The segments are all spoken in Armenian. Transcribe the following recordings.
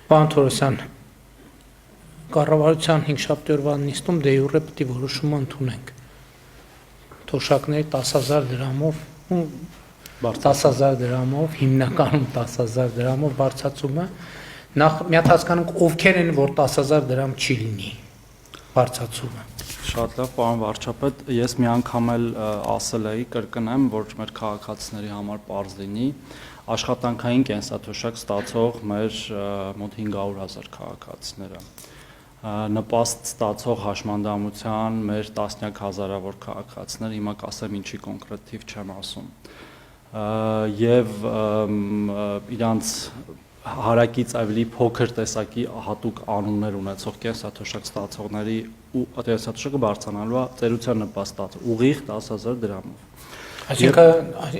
Պարոն Թորոսյան, կառավարության 5 օրվա նիստում դե յուրե պետք է որոշումը ընդունենք։ Թոշակների 10,000 դրամով, 10,000 դրամով, հիմնականում 10,000 դրամով բարձրացումը, նախ մի հատ հասկանանք ովքեր են, որ 10,000 դրամ չի լինի բարձրացումը։ Շատ լավ, պարոն վարչապետ, ես մի անգամ էլ ասել էի, կրկնեմ, որ մեր քաղաքացիների համար պարզ լինի, աշխատանքային կենսաթոշակ ստացող մեր մոտ 500,000 քաղաքացիները, նպաստ ստացող հաշմանդամության մեր տասնյակ հազարավոր քաղաքացիներ, հիմա կասեմ ինչի կոնկրետ թիվ չեմ ասում, եւ իրանց հարակից ավելի փոքր տեսակի հատուկ անուններ ունեցող կենսաթոշակ ստացողների ու կենսաթոշակը բարձրանալու ծերության նպաստ ստացող ուղիղ 10,000 դրամով։ Այսինքն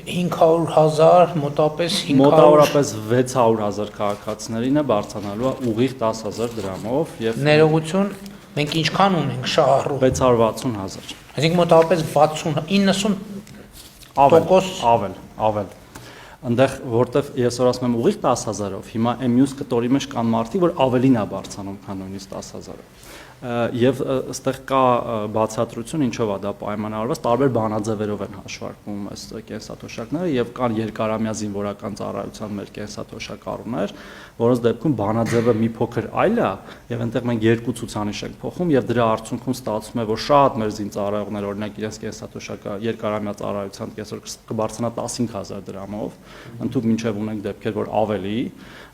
500,000 մոտավորապես 600,000 քաղաքացիներին է բարձրանալու ուղիղ 10,000 դրամով եւ ներողություն մենք ինչքան ունենք շահառու 660,000։ Այսինքն մոտավորապես 60-90 ավել Այնտեղ որտեվ ես որ ասում եմ ուղիղ 10,000-ով, հիմա այն մյուս կտորի մեջ կան մարդիկ, որ ավելին է բարձրանում, քան նույնիսկ 10,000-ով։ Եվ այստեղ կա բացատրություն, ինչով է դա պայմանավորված, տարբեր բանաձևերով են հաշվարկվում այս կենսաթոշակները եւ կան երկարամյա զինվորական ծառայության մեր կենսաթոշակառուներ, որոնց դեպքում բանաձևը մի փոքր այլ է եւ այնտեղ մենք երկու ցուցանիշ ենք փոխում եւ դրա արդյունքում ստացվում է, որ շատ մեր զինծառայողներ օրինակ իրենց կենսաթոշակը երկարամյա ծառայության կենսաթոշակը կբարձրանա 15,000 դրամով, ընդհանուր մինչեւ ունենք դեպքեր, որ ավելի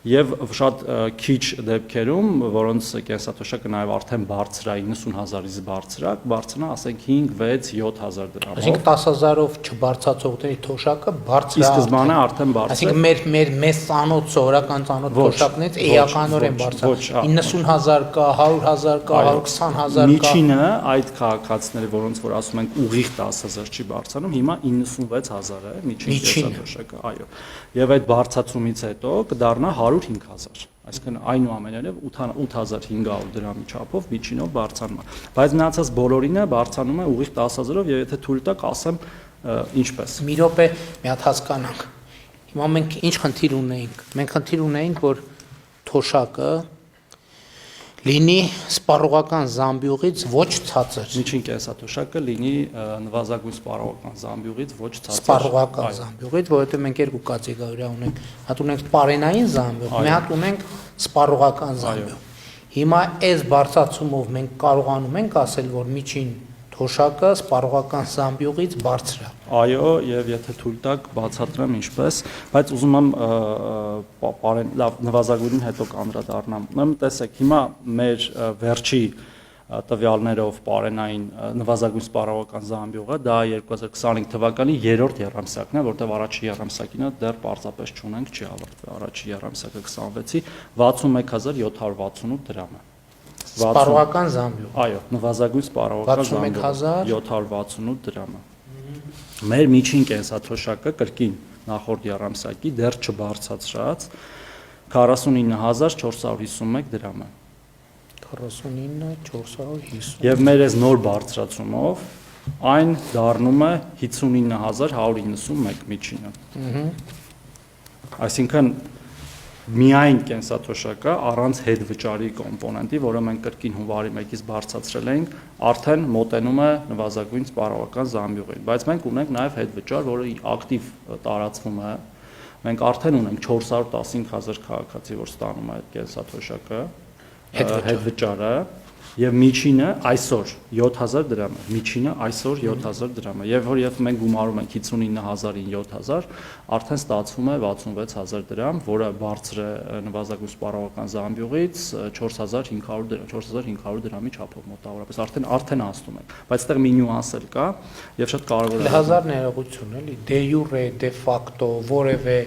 եւ շատ քիչ դեպքերում, որոնց կենսաթոշակը նաեւ արդեն բարձր է 90,000-ից բարձրանա, ասենք 5, 6, 7,000 դրամով։ Այսինքն 10,000-ով չբարձրացողների թոշակը բարձր է։ Ի սկզբանե արդեն բարձր է։ Այսինքն մեր ծանոթ սովորական ծանոթ թոշակներից էականորեն բարձր։ 90,000 կա, 100,000 կա, 120,000 կա։ Միջինը այդ քաղաքացիները, որոնց որ ասում ենք ուղիղ 10,000 չի բարձրանում, հիմա 96,000 է միջին կենսաթոշակը, այո։ Եվ այդ բարձրացումից հետո կդառնա 105,000։ Այսինքն այնուամենայնիվ 8,500 դրամի չափով միջինով բարձրանում է։ Բայց մնացած բոլորինը բարձրանում է ուղիղ 10,000-ով եւ եթե թույլ տաք ասեմ ինչպես։ Մի րոպե մի հատ հասկանանք։ Հիմա մենք ինչ խնդիր ունեինք։ Մենք խնդիր ունեինք, որ թոշակը լինի սպառողական զամբյուղից ոչ ցածր։ Միջին կենսաթոշակը լինի նվազագույն սպառողական զամբյուղից ոչ ցածր։ Սպառողական զամբյուղից, որովհետև մենք երկու կատեգորիա ունենք։ Հատ ունենք պարենային զամբյուղ, մի հատ ունենք սպառողական զամբյուղ։ Հիմա այս բարձրացումով մենք կարողանում ենք ասել, որ միջին թոշակը սպառողական զամբյուղից բարձր է։ Այո, եւ եթե թույլ տաք բացատրեմ ինչպես, բայց ուզում եմ լավ նվազագույնին հետո կանդրադառնամ։ Տեսեք, հիմա մեր վերջի տվյալներով պարենային նվազագույն սպառողական զամբյուղը դա 2025 թվականի 3-րդ եռամսյակն է, որտեղ առաջի եռամսյակինը դեռ պարզապես չունենք, չի ավարտվել։ Առաջի եռամսյակը 26-ի 61,768 դրամ է։ Սպառողական զամբյուղ։ Այո, նվազագույն սպառողական զամբյուղ 768 դրամ է։ Մեր միջին կենսաթոշակը կրկին նախորդ եռամսյակի դեռ չբարձրացրած 49,451 դրամ է։ 49,450։ Եվ մեր այս նոր բարձրացումով այն դառնում է 59,191 միջինը։ Այսինքն միայն կենսաթոշակը առանց հետվճարի կոմպոնենտի, որը մենք կրկին հունվարի 1-ից բարձրացրել ենք, արդեն մոտենում է նվազագույն սպառողական զամբյուղին, բայց մենք ունենք նաև հետվճար, որը ակտիվ տարածվում է։ Մենք արդեն ունենք 415,000 քաղաքացի, որ ստանում է այդ կենսաթոշակը, հետվճարը, եւ միջինը այսօր 7,000 դրամ է, միջինը այսօր 7,000 դրամ է, եւ որ եւ մենք գումարում ենք 59,000-ին 7,000, արդեն ստացվում է 66,000 դրամ, որը բարձր է նվազագույն սպառողական զամբյուղից 4,500 դրամի չափով մոտավորապես, արդեն հասնում ենք, բայց այդտեղ մի նյուանս էլ կա եւ շատ կարեւոր է։ Հազար ներողություն էլի, դե յուրե, դե ֆակտո, որևէ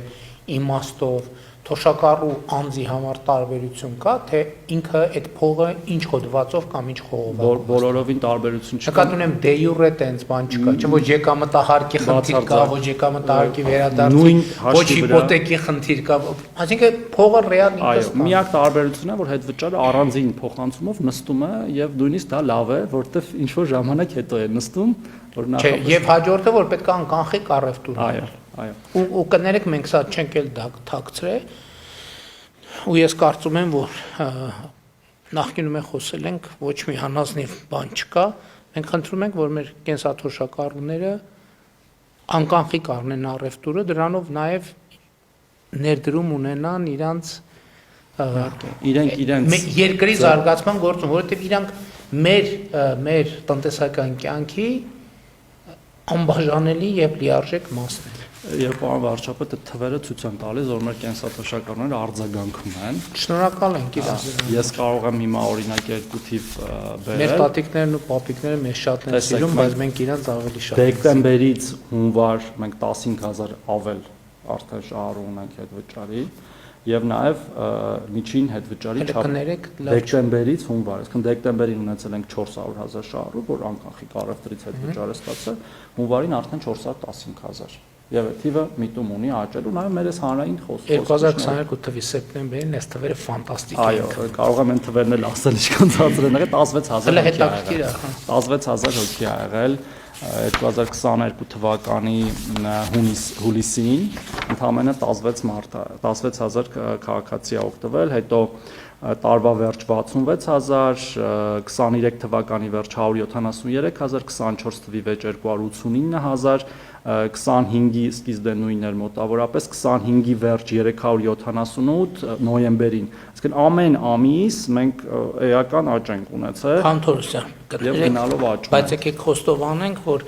իմաստով թոշակառու անձի համար տարբերություն կա, թե ինքը այդ փողը ինչ հոդվածով կամ ինչ խողովակով։ Բոլորովին տարբերություն չկա։ Նկատի ունեմ դե յուրե տենց բան չկա, չէ՞ ոչ եկամտահարկի խնդիր կա, ոչ եկամտահարկի վերադարձի, ոչ հիպոթեկի խնդիր կա։ Այսինքն փողը ռեալ ինքը։ Այո, միակ տարբերությունն է, որ հետվճարը առանձին փոխանցումով նստում է եւ նույնիսկ դա լավ է, որտեվ ինչ որ ժամանակ հետո է նստում, որ նախապես։ Չէ, եւ հաջորդը որ պետք է կանխիկ առևտուր։ Այո, այո։ Ու կներեք մենք սա չենք էլ թաքցրել։ Ու ես կարծում եմ, որ նախկինում ենք խոսել ենք, ոչ մի հանազնիվ բան չկա, մենք խնդրում ենք, որ մեր կենսաթոշակառուները անկանխիկ առնեն առևտուրը, դրանով նաև ներդրում ունենան իրանց երկրի զարգացման գործում, որովհետև իրանք մեր տնտեսական կյանքի անբաժանելի եւ լիարժեք մասն են։ Երբ պարոն վարչապետ այդ թվերը ցույց են տալիս, որ մեր կենսաթոշակառուները արձագանքում են։ Շնորհակալ ենք իրաց։ Ես կարող եմ հիմա օրինակ երկու թիվ բերել։ Մեր տատիկներն ու պապիկները մեզ շատ են սիրում, բայց մենք իրանց ավելի շատ։ Դեկտեմբերից հունվար մենք 15000 ավել արդեն շահառու ունենք հետ վճարի եւ նաեւ միջին հետ վճարի դեկտեմբերից հունվար, այսինքն դեկտեմբերին ունեցել ենք 400,000 շահառու, որ անկանխիկ առևտրից հետ վճարը ստացել, հունվարին արդեն 415,000 եւ թիվը միտում ունի աճելու, նաեւ մեր այս հանրային խոսքը 2022 թվականի սեպտեմբերին այս թվերը ֆանտաստիկ են։ Այո, կարող եմ այն թվերն էլ ասել, ինչքան ցածր են եղել, 16000 հետաքրքիր է, 16000 հոգի ա եղել 2022 թվականի հուլիսին ընդամենը 16000 քաղաքացի ա օգտվել, հետո տարվա վերջ 66000, 23 թվականի վերջ 173000, 24 թվի վեճ 289000, 25-ի սկիզբը նույնն էր մոտավորապես, 25-ի վերջ 378 նոյեմբերին։ Այսինքն ամեն ամիս մենք էական աճ ենք ունեցել։ Խանթորոսյան, եւ գնալով աճում։ Բայց եկեք խոստովանենք, որ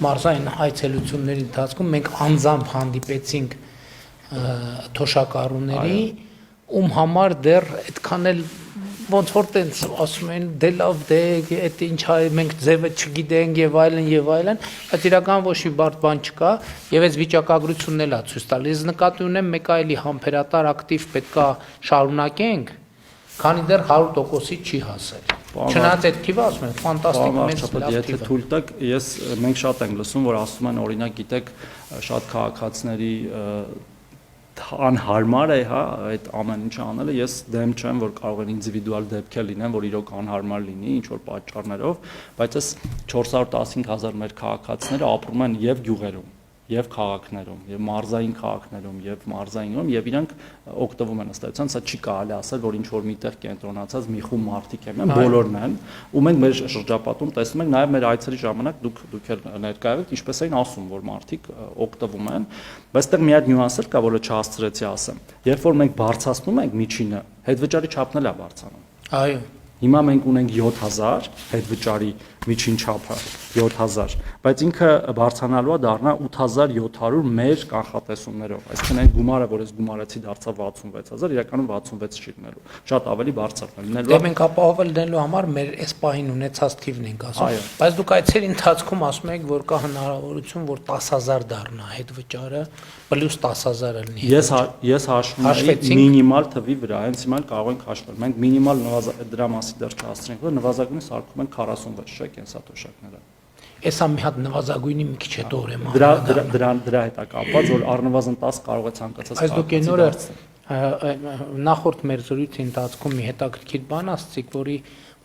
մարզային այցելությունների ընթացքում մենք անձամբ հանդիպեցինք թոշակառուների, ում համար դեռ այդքան էլ ոնց որ տենց ասում են դե լավ դե այդ ինչ է մենք ձևը չգիտենք եւ այլն, բայց իրական ոչ մի բարդ բան չկա եւ այս վիճակագրությունն էլ է ցույց տալիս։ Նկատի ունեմ մեկ այլի համբերատար ակտիվ պետքա շարունակենք, քանի դեռ 100%-ից չի հասել։ Չնայած այդ թիվը ասում են ֆանտաստիկ մեծ լավ թիվ։ Եթե թույլ տաք, մենք շատ ենք լսում, որ ասում են օրինակ գիտեք շատ քաղաքացիների անհարմար է, հա, այդ ամեն ինչը անելը, ես դեմ չեմ, որ կարող են ինդիվիդուալ դեպքեր լինեն, որ իրոք անհարմար լինի ինչ որ պատճառներով, բայց այս 415000 մեր քաղաքացիները ապրում են եւ գյուղերում, եւ քաղաքներում, եւ մարզային քաղաքներում, եւ մարզայինում, եւ իրանք օգտվում են ըստ այդության, սա չի կարելի ասել, որ ինչ որ միտեղ կենտրոնացած մի խումբ մարդիկ են, բոլորն են, ու մենք մեր շրջապատում տեսնում ենք նաեւ մեր այցերի ժամանակ դուք էլ ներկայ եք, ինչպես էին ասում, որ մարդիկ օգտվում են, բայց այդտեղ մի հատ նյուանս կա, որը չհասցրեցի ասեմ։ Երբ որ մենք բարձրացնում ենք միջինը, հետվճարի չափն էլ է բարձրանում։ Այո։ Հիմա մենք ունենք 7000 հետ վճարի միջին չափը 7000, բայց ինքը բարձրանալու է դառնա 8700 մեր կանխատեսումներով։ Այսինքն այն գումարը, որ ես գումարեցի դարձավ 66000, իրականում 66 չի լինելու։ Շատ ավելի բարձր է լինելու։ Դե մենք ապահովել դնելու համար մեր այս պահին ունեցած թիվն ենք ասում։ Բայց դուք այցերի ընթացքում ասում եք, որ կա հնարավորություն, որ 10000 դառնա հետ վճարը, պլյուս 10000-ը լինի։ Ես հաշվում եմ մինիմալ թվի վրա, հենց հիմա կարող ենք հաշվել։ Մենք մինիմալ դրա մասի դեռ չհասցրենք, որ նվազագույնը սարքում են 46 շեք կենսաթոշակները։ Էսա մի հատ նվազագույնի մի քիչ հետո օրեմ։ Դրա հետ է կապված, որ առնվազն 10 կարող է ցանկացած այս դուք այն օրը նախորդ մեր զրույցի ընթացքում մի հետաքրքիր բան ասացիք,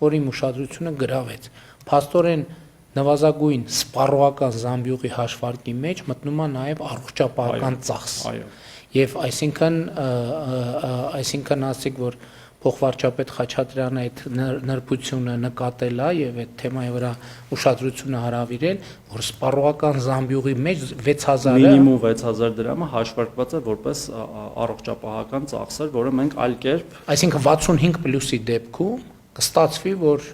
որի ուշադրությունը գրավեց։ Փաստորեն նվազագույն սպառողական զամբյուղի հաշվարկի մեջ մտնում է նաև առողջապահական ծախս։ Եվ այսինքն ասիկ, որ փոխվարչապետ Խաչատրյանը այդ նրբությունը նկատել է եւ այդ թեմայի վրա ուշադրությունը հրավիրել, որ սպառողական զամբյուղի մեջ 6000-ը մինիմում 6000 դրամը հաշվարկված է որպես առողջապահական ծախսեր, որը մենք այլ կերպ, այսինքն 65 պլյուսի դեպքում կստացվի, որ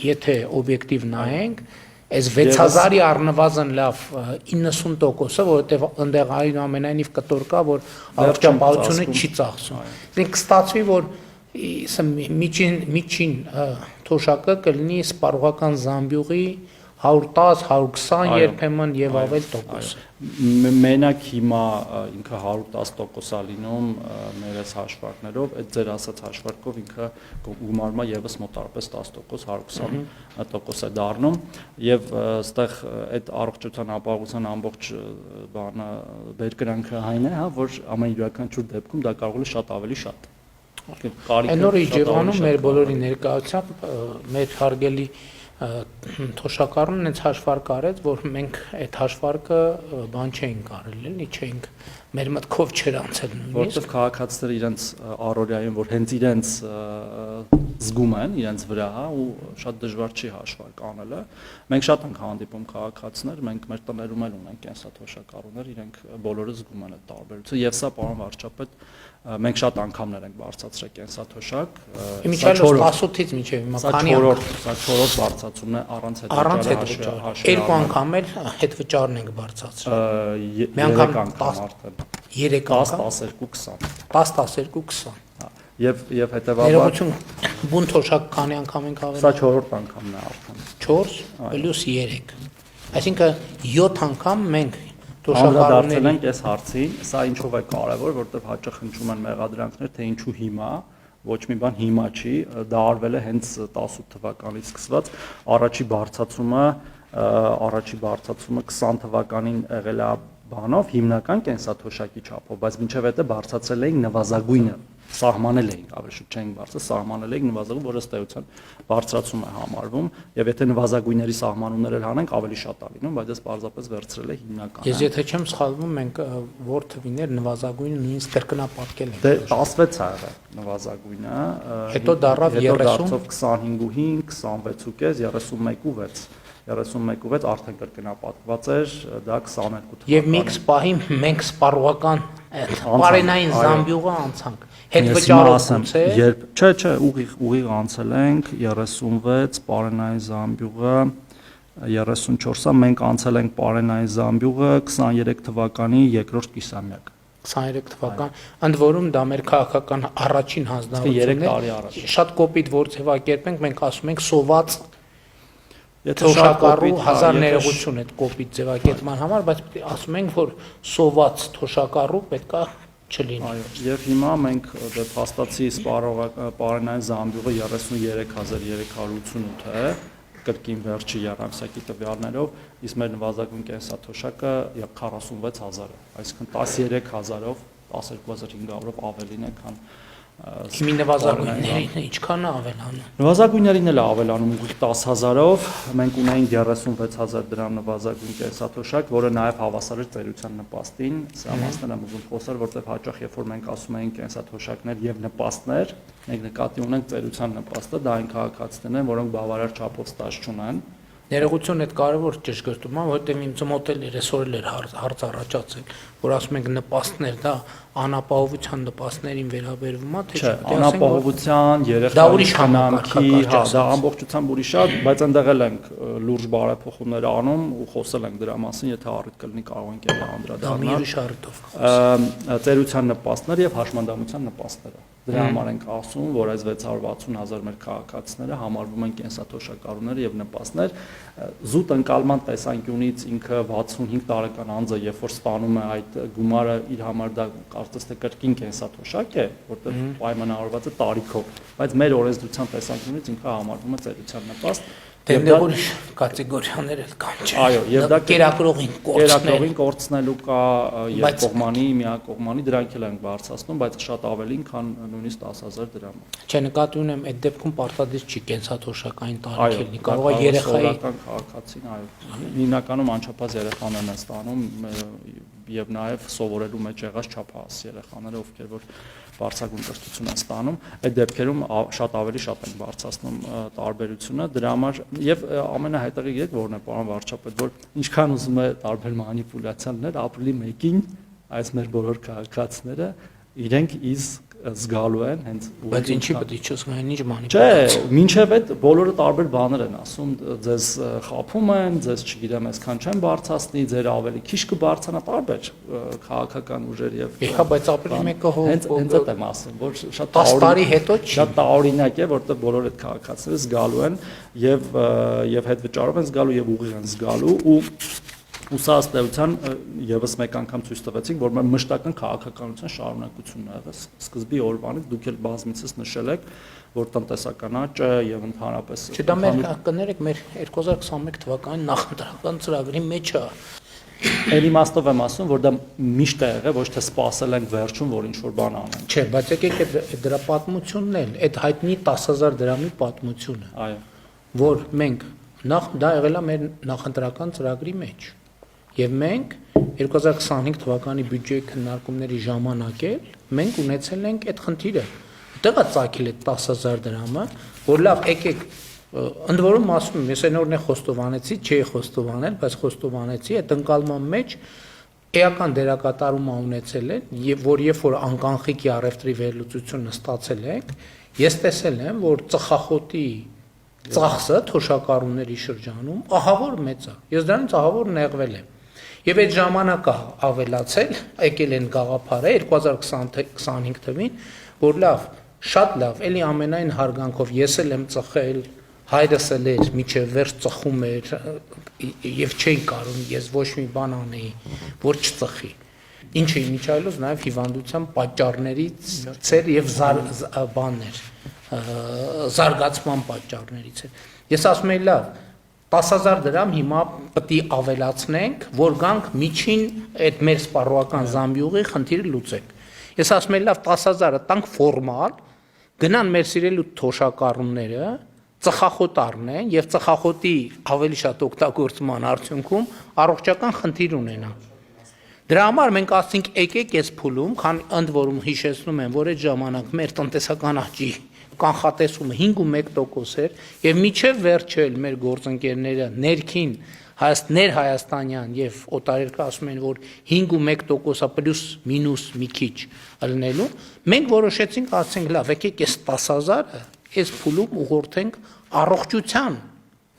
եթե օբյեկտիվ նայենք, այս 6000-ի առնվազն լավ 90%-ը, որովհետեւ այնտեղ այնուամենայնիվ կտոր կա, որ առողջապահությունը չի ծախսում։ Այսինքն կստացվի, որ միջին թոշակը կլինի սպառողական զամբյուղի 110-120 երբեմն եւ ավել տոկոս։ Մենակ հիմա ինքը 110% է լինում մեր այս հաշվարկներով, այդ ձեր ասած հաշվարկով ինքը գումարում է եւս մոտարապես 10%, 120% է դառնում եւ այստեղ այդ առողջության ապահովության ամբողջ բանը բերկրանքը այն է, հա, որ ամեն յուրաքանչյուր դեպքում դա կարող է շատ ավելի շատ։ Այն օրը Իջևանում մեր բոլորի ներկայությամբ մեր հարգելի թոշակառուն հենց հաշվարկ արեց, որ մենք այդ հաշվարկը բան չէինք արել, էլի չէինք մեր մտքով չէր անցել նույնիսկ։ Որտեվ քաղաքացիները իրենց առօրյայում, որ հենց իրենց զգում են իրենց վրա, ու շատ դժվար չի հաշվարկ անելը։ Մենք շատ ենք հանդիպում քաղաքացիներ, մենք մեր տներում էլ ունենք կենսաթոշակառուներ, իրենք բոլորը զգում են այդ տարբերությունը, եւ սա պարոն վարչապետ մենք շատ անգամներ ենք բարձրացրել կենսաթոշակ։ Իմիջիայլոց 18-ից մինչև հիմա քանի անգամ։ Սա 4-րդ բարձրացումն է առանց հետվճարի։ Երկու անգամ էլ հետվճարն ենք բարձրացրել։ Մի անգամ արդեն 3 անգամ 10-12-20 10-12-20 եւ հետեւաբար ներողություն բուն թոշակ քանի անգամ ենք ավել։ Սա 4-րդ անգամն է արդեն 4 պլյուս 3 այսինքն 7 անգամ մենք անդրադարձել ենք այս հարցին, սա ինչով է կարևոր, որովհետև հաճախ հնչում են մեղադրանքներ, թե ինչու հիմա, ոչ մի բան հիմա չի, դա արվել է հենց 18 թվականից սկսված, առաջի բարձրացումը 20 թվականին եղել է բանով հիմնական կենսաթոշակի չափով, բայց մինչև հետո բարձրացրել էինք նվազագույնը, սահմանել էինք, ավելի շուտ չէինք բարձրացրել, սահմանել էինք նվազագույն, որը ըստ էության բարձրացում է համարվում, եւ եթե նվազագույնների սահմանումներ էլ հանենք, ավելի շատ է լինում, բայց ես պարզապես վերցրել եմ հիմնականը։ Ես եթե չեմ սխալվում, մենք որ թվիներ նվազագույնը նույնիսկ կրկնապատկել ենք։ Դե 16 ա եղել նվազագույնը, հետո դառավ 30, դարձավ 25.5, 26.5, 31.6 31.6 արդեն կրկնապատկված էր, դա 22 թվականին։ Եվ մի պահի մենք սպառողական բարենային զամբյուղը անցանք։ Հետվճարով է։ Երբ չէ, ուղիղ անցել ենք 36 բարենային զամբյուղը 34-ը մենք անցել ենք բարենային զամբյուղը 23 թվականի երկրորդ կիսամյակ 23 թվական, ընդ որում դա մեր քաղաքական առաջին հանձնարարությունն է։ Շատ կոպիտ որ ձևակերպենք, մենք ասում ենք սոված թոշակառու հազար ներողություն այդ կոպիտ ձևակերպման համար, բայց ասում ենք, որ սոված թոշակառու պետքա չլինի։ Այո, եւ հիմա մենք փաստացի բարենային զամբյուղը 33388 է, կրկին վերջի երամսյակի տվյալներով, իսկ մեր նվազագույն կենսաթոշակը 46000 է, այսինքն 13000-ով 12500-ով ավելին է, քան Հիմի նվազագույններին ինչքան է ավելանում։ Նվազագույններին էլ է ավելանում ուղիղ 10000-ով, մենք ունեինք 36000 դրամ նվազագույն կենսաթոշակ, որը նաև հավասար էր ծերության նպաստին, սա մասն եմ ուզում խոսել, որտեղ հաճախ երբ որ մենք ասում ենք կենսաթոշակներ եւ նպաստներ, մենք նկատի ունենք ծերության նպաստը, դա այն քաղաքացիներն են, որոնք բավարար չափով ստաժ չունեն։ Ներողություն այդ կարևոր ճշգրտում է, որտեղ ինձ մոտ էլ այսօր էլ հարց առաջացել, որ ասում ենք նպաստներ, դա անապահովության նպաստներին վերաբերվում է, թե չէ, անապահովության, երեխայի խնամքի, հա, դա ամբողջությամբ ուրիշ է, բայց այնտեղ էլ ենք լուրջ բարեփոխումներ անում ու խոսել ենք դրա մասին, եթե առիթ կլինի կարող ենք էլ անդրադառնալ։ Դա մի ուրիշ առիթով ծերության նպաստներ եւ հաշմանդամության նպաստները։ Դրա համար ենք ասում, որ այս 660,000 մեր քաղաքացիները համարվում են կենսաթոշակառուներ եւ նպաստներ։ Զուտ ընկալման տեսանկյունից ինքը 65 տարեկան անձը, երբ որ ստանում է այդ գումարը, իր համար դա կարծես թե կրկին կենսաթոշակ է, որտեղ պայմանավորված է տարիքով, բայց մեր օրենսդրության տեսանկյունից ինքը համարվում է ծերության նպաստ։ Դե ուրիշ կատեգորիաներ էլ կան, չէ։ Այո, եւ դա կերակրողին կորցնելու կա երկկողմանի, միակողմանի, դրանք էլ են բարձրացնում, բայց շատ ավելին, քան նույնիսկ 10000 դրամ։ Չէ, նկատի ունեմ, այդ դեպքում պարտադիր չի կենսաթոշակային տարիք լինի, կարող է երեխայի քաղաքացին, այո, հիմնականում անչափահաս երեխաներն են ստանում եւ նաեւ սովորելու մեջ եղած չափահաս երեխաները, ովքեր որ բարձրագույն կրթություն են ստանում, այդ դեպքերում շատ ավելի շատ են բարձրացնում տարբերությունը, դրա համար եւ ամենահետաքրքիրը եք որն է, պարոն վարչապետ, որ ինչքան ուզում է տարբեր մանիպուլյացիաներ ապրիլի 1-ին այս մեր բոլոր քաղաքացիները իրենք զգալու են հենց բայց ինչի պետք է չզգային ինչ մանիպուլյացիա։ Չէ, մինչև այդ բոլորը տարբեր բաներ են ասում, ձեզ խափում են, ձեզ չգիտեմ, այսքան չեն բարձրացնի, ձեր ավելի քիչ կբարձրանա, տարբեր քաղաքական ուժեր եւ Իհա, բայց ապրիլի 1-ը հենց այդ եմ ասում, որ շատ 10 տարի հետո չի։ Շատ տարօրինակ է, որտեղ բոլոր այդ քաղաքացիները զգալու են եւ հետ վճարով են զգալու եւ ուղիղ են զգալու ու սա ըստ էության եւս մեկ անգամ ցույց տվեցինք, որ մեր մշտական քաղաքականության շարունակությունն է եղել սկզբի օրվանից, դուք էլ բազմիցս նշել եք, որ տնտեսական աճը եւ ընդհանրապես Չէ, դա մեր կներեք մեր 2021 թվականի նախընտրական ծրագրի մեջ է։ Այն իմաստով եմ ասում, որ դա միշտ է եղել, ոչ թե սпасել ենք վերջում, որ ինչ որ բան անենք։ Չէ, բայց եկեք դրա պատմությունն էլ, այդ հայտնի 10000 դրամի պատմությունը։ Այո։ Որ մենք Նախ դա եղել է մեր նախընտրական ծրագրի մեջ։ Եվ մենք 2025 թվականի բյուջեի քննարկումների ժամանակ էլ մենք ունեցել ենք այդ խնդիրը։ Այդտեղ է ծագել այդ 10,000 դրամը, որ լավ, եկեք, ընդ որում ասում եմ, ես այն օրն խոստովանեցի, չէի խոստովանել, բայց խոստովանեցի, այդ ընկալման մեջ էական դերակատարում ունեցել են, եւ որ երբ որ անկանխիկի առևտրի վերլուծությունը ստացել ենք, ես տեսել եմ, որ ծխախոտի ծախսը թոշակառուների շրջանում ահավոր մեծ է։ Ես դրանից ահավոր նեղվել եմ։ Եվ այդ ժամանակը ավելացել, եկել են գաղափարը 2025 թվին, որ լավ, շատ լավ, էլի ամենայն հարգանքով ես էլ եմ ծխել, հայրս էլ էր միջև վերջ ծխում էր եւ չէի կարող ես ոչ մի բան անեի, որ չծխի։ Ինչը իմիջայլոց նաև հիվանդության պատճառներից ծեր եւ բաններ, զարգացման պատճառներից է։ Ես ասում եմ լավ, 10,000 դրամ հիմա պետք է ավելացնենք, որ գանք միջին այդ մեր սպառողական զամբյուղի խնդիրը լուծենք։ Ես ասում եմ լավ, 10,000-ը տանք ֆորմալ, գնան մեր սիրելի թոշակառուները, ծխախոտ առնեն եւ ծխախոտի ավելի շատ օգտագործման արդյունքում առողջական խնդիր ունենան։ Դրա համար մենք ասենք եկեք այս փուլում, քան ընդ որում հիշեցնում եմ, որ այդ ժամանակ մեր տնտեսական աճի կանխատեսումը 5.1% էր եւ միջև վերջը էլ մեր գործընկերները ներքին ներհայաստանյան եւ օտարերկրյա ասում են, որ 5.1%-ը պլյուս մինուս մի քիչ ելնելու, մենք որոշեցինք, ասենք լավ, եկեք այս 10,000-ը այս փուլում ուղղորդենք առողջության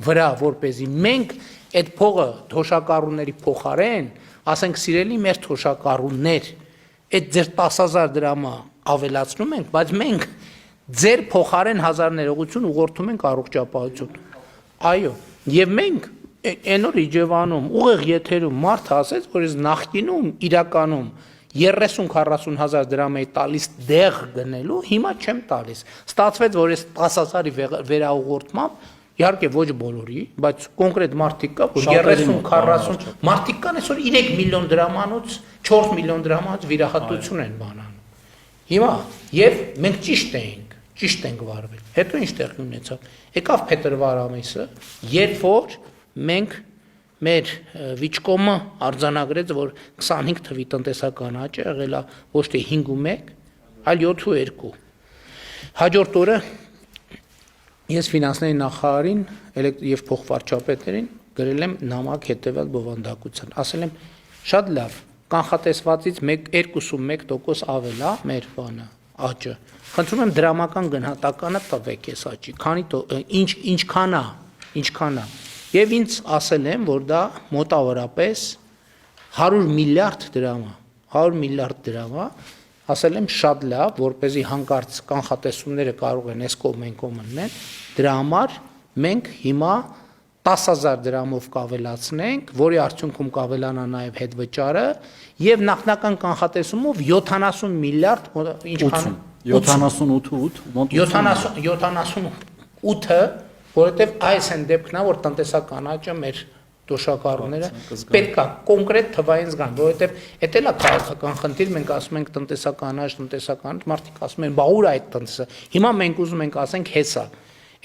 վրա, որպեսզի մենք այդ փողը թոշակառուների փոխարեն, ասենք սիրելի մեր թոշակառուներ, այդ ձեր 10,000 դրամը ավելացնում ենք, բայց մենք ձեր փոխարեն 1000 ներողություն ուղղորդում ենք առողջապահություն։ Այո, եւ մենք այն օր Իջևանում ուղիղ եթերում մարդ ասեց, որ ես նախկինում իրականում 30-40 հազար դրամ էի տալիս դեղ գնելու, հիմա չեմ տալիս։ Ստացվեց, որ ես 10,000-ի վերաուղղորդմամբ, իհարկե ոչ բոլորի, բայց կոնկրետ մարդիկ կա, որ 30-40 մարդիկ կան, այսօր 3 միլիոն դրամանոց, 4 միլիոն դրամանոց վիրահատություն են բանանում։ Հիմա եւ մենք ճիշտ ենք վարվել։ Հետո ինչ տեղի ունեցավ։ Եկավ փետրվար ամիսը, երբ որ մենք մեր վիճկոմը արձանագրեց, որ 25 թվի տնտեսական աճը եղել է ոչ թե 5.1, այլ 7.2։ Հաջորդ օրը ես ֆինանսների նախարարին եւ փոխվարչապետերին գրել եմ նամակ հետեւյալ բովանդակության։ Ասել եմ շատ լավ, կանխատեսվածից 2.1% ավել է մեր բանը աճը։ Խնդրում եմ դրամական գնահատականը տվեք այս աճի, ինչքան է։ Եվ ինձ ասել եմ, որ դա մոտավորապես 100 միլիարդ դրամ է, ասել եմ շատ լավ, որպեսզի հանկարծ կանխատեսումները կարող են այս կողմ մնեն, դրա համար մենք հիմա 10,000 դրամով կավելացնենք, որի արդյունքում կավելանա նաև հետվճարը եւ նախնական կանխատեսումով 70 միլիարդ, ինչքան 78-ը, որովհետեւ այս են դեպքն է, որ տնտեսական աճը մեր դոշակառուները պետք է կոնկրետ թվային զգան, որովհետեւ դա էլ է քաղաքական խնդիր, մենք ասում ենք տնտեսական աճ, մարդիկ ասում են, բա ուր է այդ տնտեսը։ Հիմա մենք ուզում ենք ասենք հեսա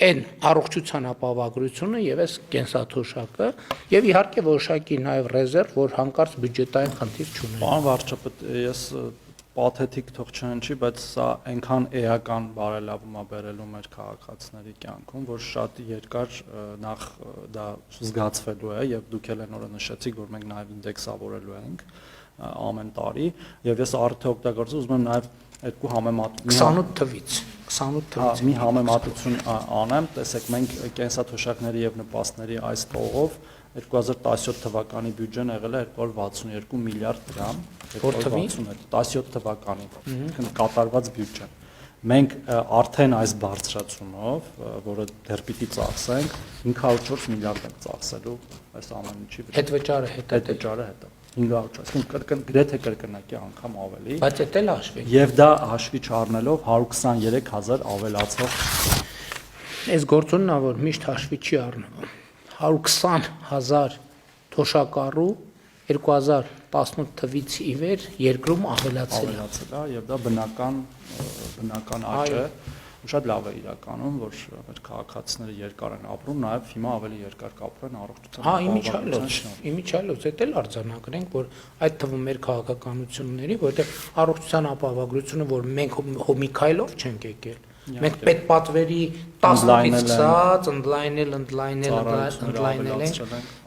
այն առողջության ապահովագրությունը եւ այս կենսաթոշակը եւ իհարկե որոշակի նաեւ ռեզերվ, որ հանկարծ բյուջետային խնդիր չունենա։ Պարոն վարչապետ, ես պաթետիկ թող չհնչի, բայց սա այնքան էական բարելավում է բերելու մեր քաղաքացիների կյանքում, որ շատ երկար նախ դա զգացվելու է եւ դուք էլ այն օրը նշեցիք, որ մենք նաեւ ինդեքսավորելու ենք ամեն տարի եւ ես արդյոք օգտագործում ուզում եմ նաեւ երկու համեմատություն 28 թվից մի համեմատություն անեմ, տեսեք մենք կենսաթոշակների եւ նպաստների այս տողով 2017 թվականի բյուջեն եղել է 262 միլիարդ դրամ, 2017 թվականի կատարված բյուջեն։ Մենք արդեն այս բարձրացումով, որը դեռ պիտի ծախսենք, 504 միլիարդ ենք ծախսելու այս ամեն ինչի վրա։ Հետվճարը հետո 504, գրեթե կրկնակի անգամ ավելի։ Բայց դա էլ հաշվի։ Եվ դա հաշվի չառնելով 123,000 ավելացող։ Այս գործոնն որ միշտ հաշվի չի առնվում։ 120,000 թոշակառու 2018 թվից ի վեր երկրում ավելացել է եւ դա բնական աճ է, Շատ լավ է իրականում, որ մեր քաղաքացիները երկար են ապրում, նաև հիմա ավելի երկար կապրեն առողջության։ Հա, իմիջիալոց, դա էլ արձանագրենք, որ այդ թվում մեր քաղաքականությունների, որովհետև առողջության ապահովագրությունը, որ մենք մի քայլով չենք եկել, մենք պետպատվերի 10-ից սկսած ընդլայնել ենք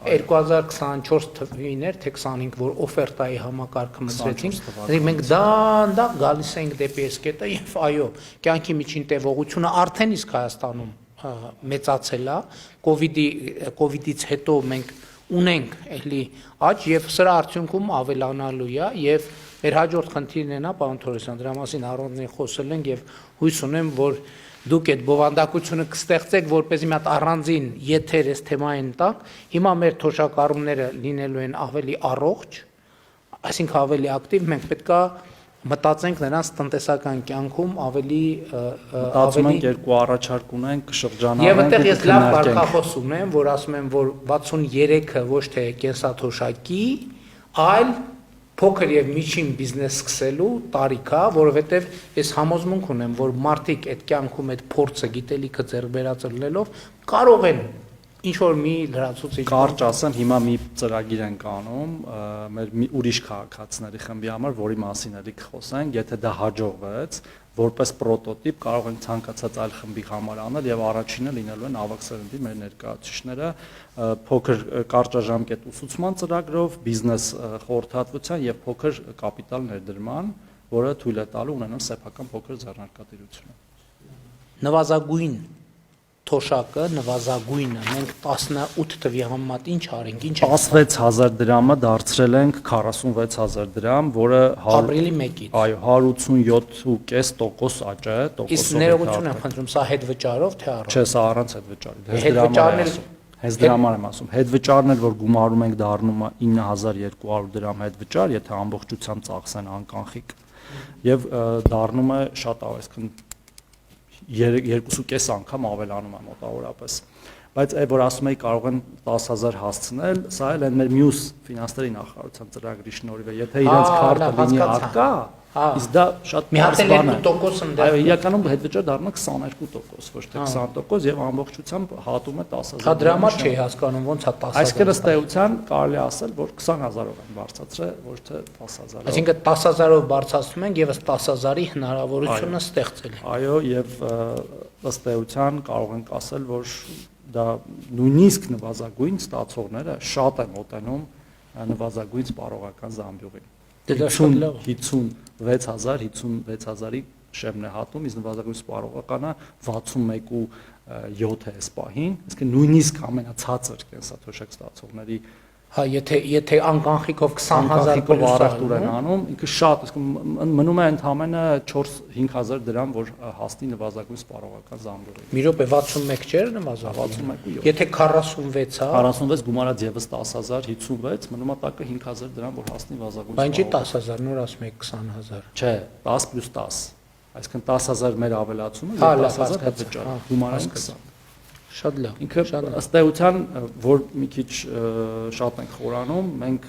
2024 թվին էր, թե 25, որ օֆերտայի համակարգը մտցրեցինք, մենք դանդաղ գալիս ենք դեպի այս կետը եւ այո, կյանքի միջին տևողությունը արդեն իսկ Հայաստանում մեծացել է, կոവിഡից հետո մենք ունենք էլի աճ եւ սրա արդյունքում ավելանալու է եւ մեր հաջորդ խնդիրն է նա, պարոն Թորոսյան, դրա մասին առանձին խոսել ենք եւ հույս ունեմ, որ դուք այդ բովանդակությունը կստեղծեք, որպեսզի մի հատ առանձին եթեր այս թեմային տակ։ Հիմա մեր թոշակառումները լինելու են ավելի առողջ, այսինքն ավելի ակտիվ, մենք պետքա մտածենք նրանց տնտեսական կյանքում ավելի մտածում ենք երկու առաջարկ ունենք, շրջանառենք եւ այդտեղ ես լավ կարգախոս ունեմ, որ ասում եմ, որ 63-ը ոչ թե կենսաթոշակի, այլ փոքր եւ միջին բիզնես սկսելու տարիքա, որովհետեւ ես համոզմունք ունեմ, որ մարդիկ այդ կյանքում այդ փորձը, գիտելիքը ձեռք բերածելով կարող են ինչ որ մի լրացուցիչ կարճ ասեմ, հիմա մի ծրագիր ենք անում մեր մի ուրիշ քաղաքացիների խմբի համար, որի մասին էլի կխոսենք, եթե դա հաջողվեց, որպես պրոտոտիպ կարող ենք ցանկացած այլ խմբի համար անել եւ առաջինը լինելու են ավագ սերնդի մեր ներկայացուցիչները փոքր կարճաժամկետ ուսուցման ծրագրով, բիզնես խորհրդատվության եւ փոքր կապիտալ ներդրման, որը թույլ է տալու ունենալ սեփական փոքր ձեռնարկատիրություն։ Նվազագույն թոշակը, նվազագույնը, մենք 18 թվի համեմատ ինչ արենք, ինչ 16000 դրամը դարձրել ենք 46000 դրամ, որը ապրիլի 1-ից։ Այո, 187.5% աճ է, Իսկ ներողություն եմ խնդրում, սա հետ վճարով թե առանց։ Չէ, սա առանց հետ վճարի։ Հետ վճարն Հենց դրաման եմ ասում։ Հետ վճարն էլ որ գումարում ենք դառնում է 9200 դրամ հետ վճար, եթե ամբողջությամբ ծախսեն անկանխիկ։ Եվ դառնում է շատ այսքան 2.5 անգամ ավելանում է մոտավորապես։ Բայց այդ որ ասում էի կարող են 10000 հասցնել, սա էլ են մեր մյուս ֆինանսների նախարարության ծրագրի շնորհիվ է։ Եթե իրենց քարտը լինի արկա, իսկ դա շատ մի հատ 2%-ը այո, իրականում հետ վճար դառնում է 22%, ոչ թե 20% եւ ամբողջությամբ հատում է 10000։ Հա դրա համար չի հասկանում ոնց է 10000։ Այսինքն ըստ էության կարելի ասել, որ 20000-ով են բարձրացրել, ոչ թե 10000-ով։ Այսինքն 10000-ով բարձրացնում ենք եւ ըստ 10000-ի հնարավորությունը ստեղծել ենք։ Այո, եւ ըստ էության կարող ենք ասել, որ դա նույնիսկ նվազագույն ստացողները շատ են մոտենում նվազագույն սպառողական զամբյուղին։ 56000-ի շեմն է հատում, իսկ նվազագույն սպառողականը 61.7 է այս պահին, իսկ նույնիսկ ամենացածր կենսաթոշակ ստացողների Հա, եթե անկանխիկով 20000 առախտուր են անում, ինքը շատ, իսկ մնում է ընդամենը 4-5000 դրամ, որ հասնի նվազագույն սպառողական զամբյուղին։ Մի րոպե 61 չէր նվազագույն։ 61.7։ Եթե 46 է, 46 գումարած եւս 10000, 56, մնում է տակը 5000 դրամ, որ հասնի նվազագույն։ Բայց ինչի 10000, նոր ասում եք 20000։ Չէ, 10 + 10։ Այսինքն 10000 մեր ավելացումը եւ 10000 հետ վճար։ Գումարած 20։ Շատ լավ։ Ինքը ըստ էության, որ մի քիչ շատ ենք խորանում, մենք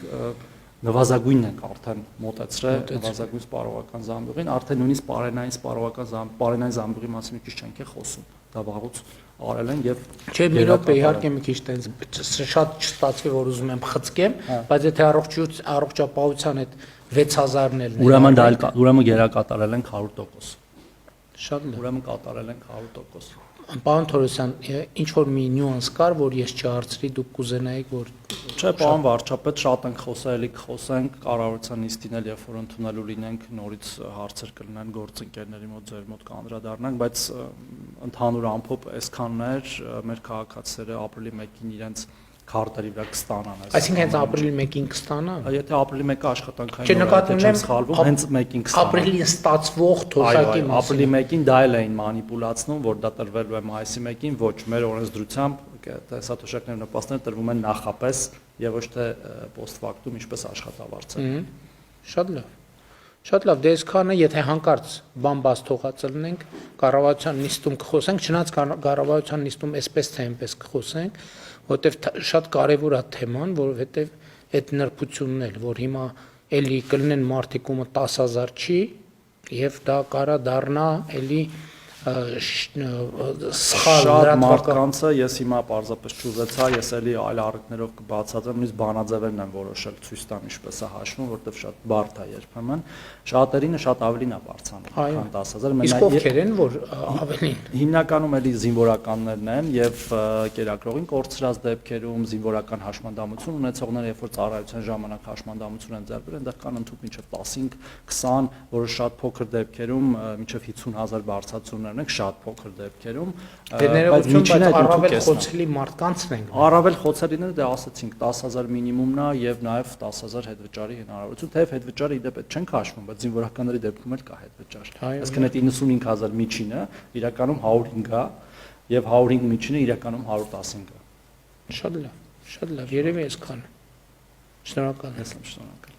նվազագույնն ենք արդեն մոտեցրել նվազագույն սպառողական զամբյուղին, արդեն նույնիսկ պարենային զամբյուղի մասին մի քիչ չենք խոսում։ Դա վաղուց արել են եւ Չէ, մի րոպե, իհարկե մի քիչ տենց շատ չստացվի, որ ուզում եմ խցկեմ, բայց եթե առողջապահության այդ 6000-ն էլ ուրեմն գերակատարել ենք 100%։ Շատ լավ։ Ուրեմն կատարել ենք 100%։ Պարոն Թորոսյան, ինչ որ մի նյուանս կար, որ ես չհարցրի, դուք կուզենայիք, որ Չէ, պարոն վարչապետ, շատ ենք խոսել, կխոսենք կառավարության նիստին էլ, երբ որ ընդունելու լինենք, նորից հարցեր կլինեն գործընկերների մոտ, ձեր մոտ կանդրադառնանք, բայց ընդհանուր ամփոփ այսքաններ մեր քաղաքացիները ապրիլի 1-ին իրենց քարտերի վրա կստանան։ Այսինքն հենց ապրիլի 1-ին կստանան։ Եթե ապրիլի 1-ը աշխատանքային օր է, չեմ սխալվում, հենց 1-ին կստանան։ Ապրիլին ստացվող թոշակի մասին։ Ապրիլի 1-ին դա էլ էին մանիպուլացնում, որ դա տրվելու է մայիսի 1-ին, ոչ, մեր օրենսդրությամբ տեսաթոշակների նպաստները տրվում են նախապես եւ ոչ թե post factum, ինչպես աշխատավարձը։ Շատ լավ։ Շատ լավ, դե այսքանը, եթե հանկարծ բան բաց թողածելնենք, կառավարության նիստում կխոսենք, չնայած կառավարության նիստում այսպես թե այնպես կխոսենք, որովհետև շատ կարևոր է թեման, որովհետև այդ նրբությունն էլ, որ հիմա էլի կլինեն մարդիկ ումը 10000 չի, եւ դա կարա դառնա էլի սխալ շատ լրատվական մարդկանցը ես հիմա պարզապես ճուզեցա, ես էլի այլ առիթներով կբացատրեմ, նույնիսկ բանաձևերն են որոշել ցույց տամ ինչպես է հաշվում, որովհետև շատ բարդ է երբեմն, շատերինը շատ ավելին է բարձրանում, քան 10,000, իսկ ովքեր են, որ ավելին հիմնականում էլի զինվորականներն են եւ կերակրողին կորցրած դեպքերում զինվորական հաշմանդամություն ունեցողները, երբ որ ծառայության ժամանակ հաշմանդամություն են ձեռք բերել, այնտեղ կան ընդհանուր մինչեւ 15-20, որը շատ փոքր դեպքերում մինչեւ 50,000 բարձրացումներն են, շատ փոքր դեպքերում, բայց առավել խոցելի մարդկանցն են։ Առավել խոցելիները դե ասացինք 10,000 մինիմումն է եւ նաեւ 10,000 հետվճարի հնարավորություն, թեև հետվճարը իդեպ չենք հաշվում, բայց զինվորականների դեպքում էլ կա հետվճար։ Այսինքն այդ 95,000 միջինը իրականում 105 է եւ 105 միջինը իրականում 115 է։ Շատ լավ, երևի այսքան։ Շնորհակալ եմ։ Ես եմ շնորհակալ։